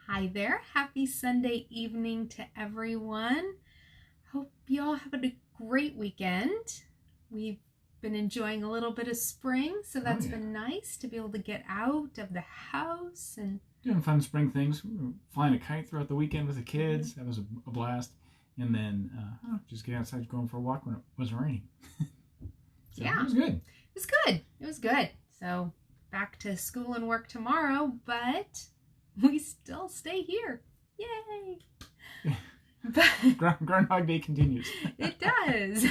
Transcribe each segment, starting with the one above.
Hi there. Happy Sunday evening to everyone. Hope you all have a great weekend. We've been enjoying a little bit of spring, so that's been nice to be able to get out of the house and doing fun spring things. Flying a kite throughout the weekend with the kids. That was a blast. And then just getting outside, going for a walk when it wasn't raining. So yeah, it was good. It was good. So back to school and work tomorrow, but we still stay here. Yay! Groundhog Day continues. It does.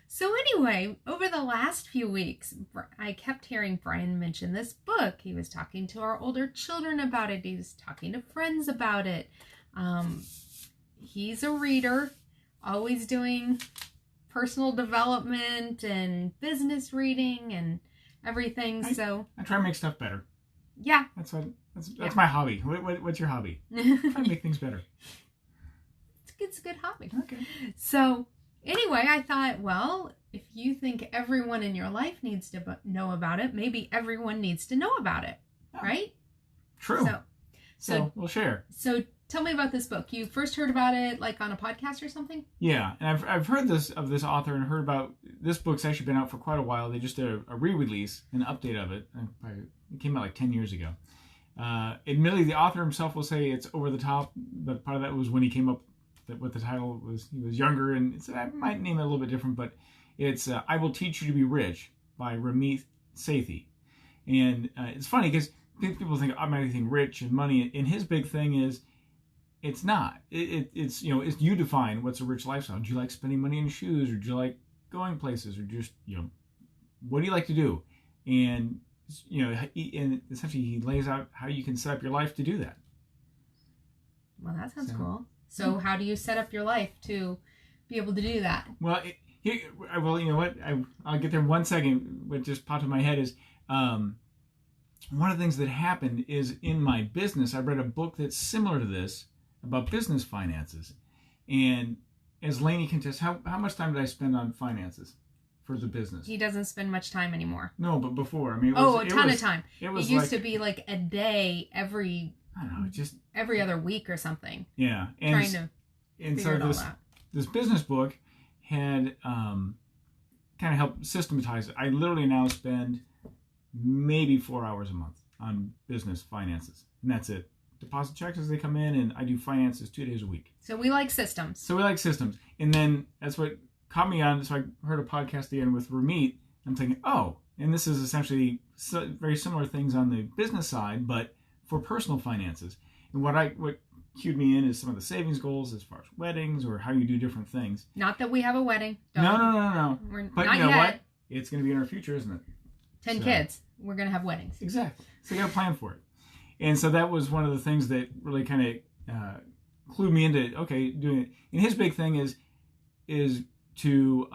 So anyway, over the last few weeks, I kept hearing Bryan mention this book. He was talking to our older children about it. He was talking to friends about it. He's a reader, always doing personal development and business reading and everything. I try to make stuff better. Yeah. That's my hobby. What's your hobby? Try to make things better. It's a good hobby. Okay. So anyway, I thought, well, if you think everyone in your life needs to know about it, maybe everyone needs to know about it, right? True. So we'll share. So tell me about this book. You first heard about it like on a podcast or something? Yeah, and I've heard of this author and heard about this book's actually been out for quite a while. They just did a re-release, an update of it. It came out like 10 years ago. Admittedly, the author himself will say it's over the top, but part of that was when he came up with the title was he was younger, and I might name it a little bit different, but it's I Will Teach You to Be Rich by Ramit Sethi. And it's funny because people think automatically think rich and money, and his big thing is it's not. It's you define what's a rich lifestyle. Do you like spending money on shoes, or do you like going places, or just what do you like to do? And and essentially he lays out how you can set up your life to do that. Well, that sounds cool. So how do you set up your life to be able to do that? Well, you know what? I'll get there in 1 second. What just popped in my head is one of the things that happened is in my business, I read a book that's similar to this about business finances. And as Lainey can test, how much time did I spend on finances for the business? He doesn't spend much time anymore. No, but before. I mean, a ton of time. It used to be like a day every other week or something. Yeah. Trying to figure it all out. This business book had kind of helped systematize it. I literally now spend maybe 4 hours a month on business finances. And that's it. Deposit checks as they come in, and I do finances 2 days a week. So we like systems. And then that's what caught me on. So I heard a podcast again with Ramit. I'm thinking, and this is essentially very similar things on the business side, but for personal finances. And what cued me in is some of the savings goals as far as weddings or how you do different things. Not that we have a wedding. No. But you know what? It's going to be in our future, isn't it? 10 kids. We're going to have weddings. Exactly. So you got to plan for it. And so that was one of the things that really kind of clued me into, doing it. And his big thing is to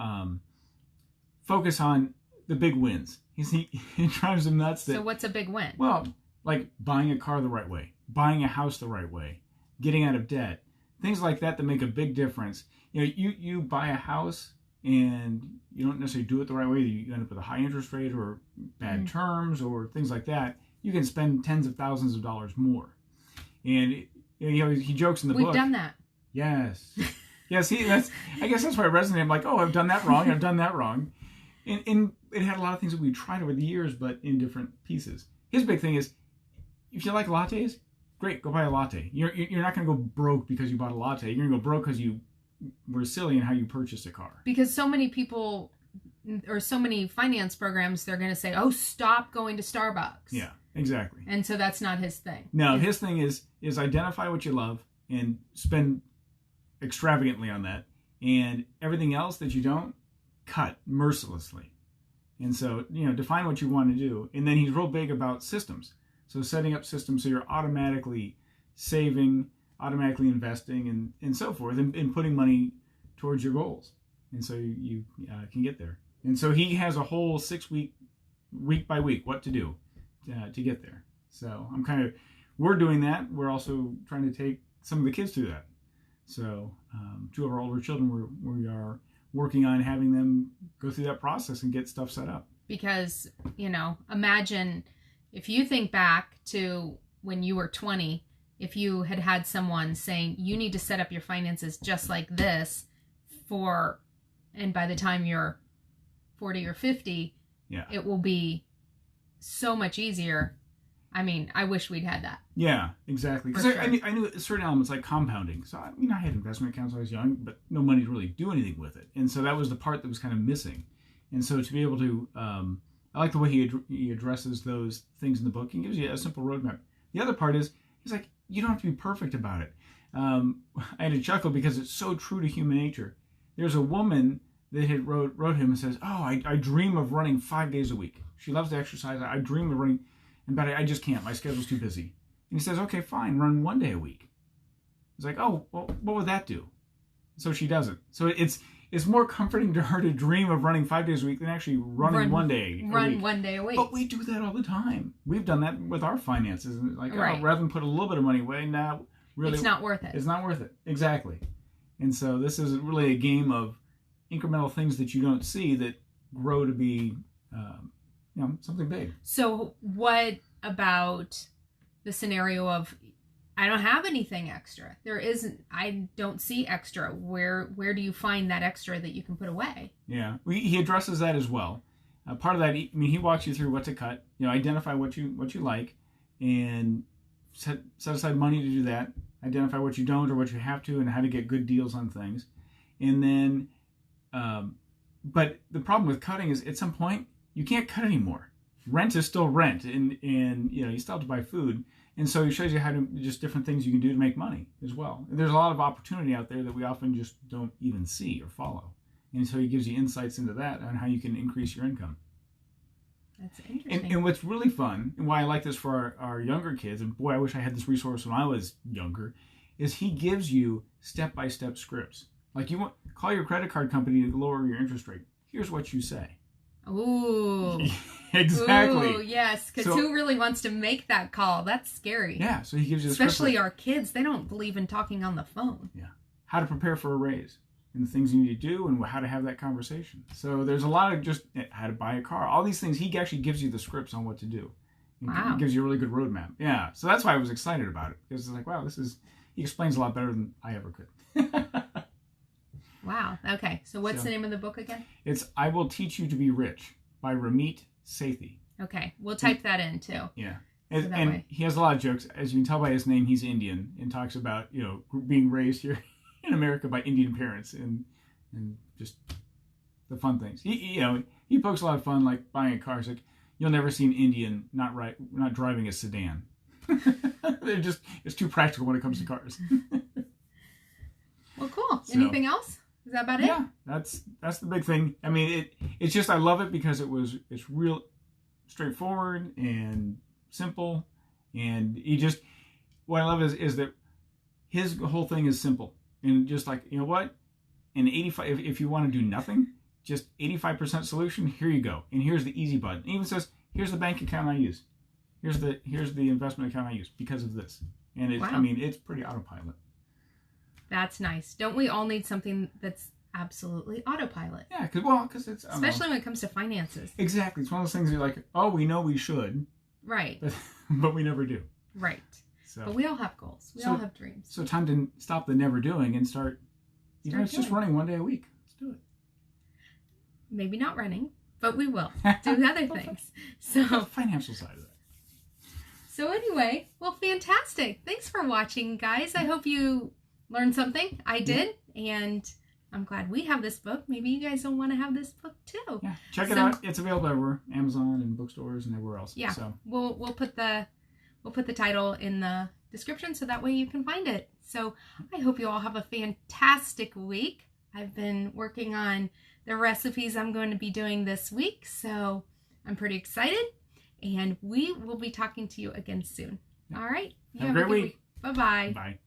focus on the big wins. He drives him nuts. So what's a big win? Well, like buying a car the right way, buying a house the right way, getting out of debt, things like that make a big difference. You buy a house and you don't necessarily do it the right way. You end up with a high interest rate or bad terms or things like that. You can spend tens of thousands of dollars more. And he jokes in the book. We've done that. Yes. Yeah, see, I guess that's why it resonated. I'm like, I've done that wrong. And it had a lot of things that we tried over the years, but in different pieces. His big thing is, if you like lattes, great, go buy a latte. You're not going to go broke because you bought a latte. You're going to go broke because you were silly in how you purchased a car. Because so many people, or so many finance programs, they're going to say, stop going to Starbucks. Yeah, exactly. And so that's not his thing. No, his thing is identify what you love and spend extravagantly on that. And everything else that you don't, cut mercilessly. And so, define what you want to do. And then he's real big about systems. So setting up systems so you're automatically saving, automatically investing, and so forth, and putting money towards your goals. And so you can get there. And so he has a whole 6-week, week by week, what to do to get there. So we're doing that. We're also trying to take some of the kids through that. So 2 of our older children, we are working on having them go through that process and get stuff set up. Because, imagine if you think back to when you were 20 if you had someone saying, you need to set up your finances just like this and by the time you're 40 or 50, it will be so much easier. I mean, I wish we'd had that. Yeah, exactly. Because I knew certain elements like compounding. So, I had investment accounts when I was young, but no money to really do anything with it. And so that was the part that was kind of missing. And so to be able to, I like the way he addresses those things in the book and gives you a simple roadmap. The other part is, he's like, you don't have to be perfect about it. I had to chuckle because it's so true to human nature. There's a woman that had wrote him and says, I dream of running 5 days a week. She loves to exercise. I dream of running. But I just can't. My schedule's too busy. And he says, okay, fine, run 1 day a week. He's like, oh, well, what would that do? So she doesn't. So it's more comforting to her to dream of running 5 days a week than actually running 1 day a week. Run 1 day a week. But we do that all the time. We've done that with our finances. Like, rather than put a little bit of money away, now really it's not worth it. It's not worth it. Exactly. And so this is really a game of incremental things that you don't see that grow to be something big. So what about the scenario of, I don't have anything extra? I don't see extra. Where do you find that extra that you can put away? Yeah, he addresses that as well. Part of that, he walks you through what to cut. Identify what you like, and set aside money to do that. Identify what you don't or what you have to, and how to get good deals on things. And then, but the problem with cutting is at some point you can't cut anymore. Rent is still rent, and you still have to buy food. And so he shows you how to, just different things you can do to make money as well. There's a lot of opportunity out there that we often just don't even see or follow. And so he gives you insights into that on how you can increase your income. That's interesting. And what's really fun, and why I like this for our younger kids, and boy, I wish I had this resource when I was younger, is he gives you step-by-step scripts. Like, you call your credit card company to lower your interest rate. Here's what you say. Ooh. Exactly. Ooh, yes, because who really wants to make that call? That's scary. Yeah, so he gives you especially our kids. They don't believe in talking on the phone. Yeah. How to prepare for a raise, and the things you need to do, and how to have that conversation. So there's a lot of just how to buy a car. All these things, he actually gives you the scripts on what to do. Wow. He gives you a really good roadmap. Yeah, so that's why I was excited about it. Because it's like, wow, he explains a lot better than I ever could. Wow. Okay. So what's the name of the book again? It's I Will Teach You to Be Rich by Ramit Sethi. Okay. We'll type that in too. Yeah. And he has a lot of jokes. As you can tell by his name, he's Indian, and talks about, being raised here in America by Indian parents and just the fun things. He pokes a lot of fun, like buying a car. It's like, you'll never see an Indian not driving a sedan. It's too practical when it comes to cars. Well, cool. So, anything else? Is that about it? Yeah, that's the big thing. I mean, it's just, I love it because it's real straightforward and simple, and what I love is that his whole thing is simple, and just like, what, and 85, if you want to do nothing, just 85% solution, here you go, and here's the easy button. It even says, here's the bank account I use, here's the investment account I use because of this, and it's, wow. I mean, it's pretty autopilot. That's nice. Don't we all need something that's absolutely autopilot? Yeah, because it's... Especially when it comes to finances. Exactly. It's one of those things you're like, oh, we know we should. Right. But we never do. Right. So, but we all have goals. We all have dreams. So time to stop the never doing and start it's just running 1 day a week. Let's do it. Maybe not running, but we will do other things. So the financial side of that. So anyway, well, fantastic. Thanks for watching, guys. I hope you learned something. I did, and I'm glad we have this book. Maybe you guys don't want to have this book too. Yeah, check it out. It's available everywhere, Amazon and bookstores and everywhere else. Yeah, so we'll put the title in the description so that way you can find it. So I hope you all have a fantastic week. I've been working on the recipes I'm going to be doing this week, so I'm pretty excited. And we will be talking to you again soon. All right, you have a great week. Bye-bye. Bye.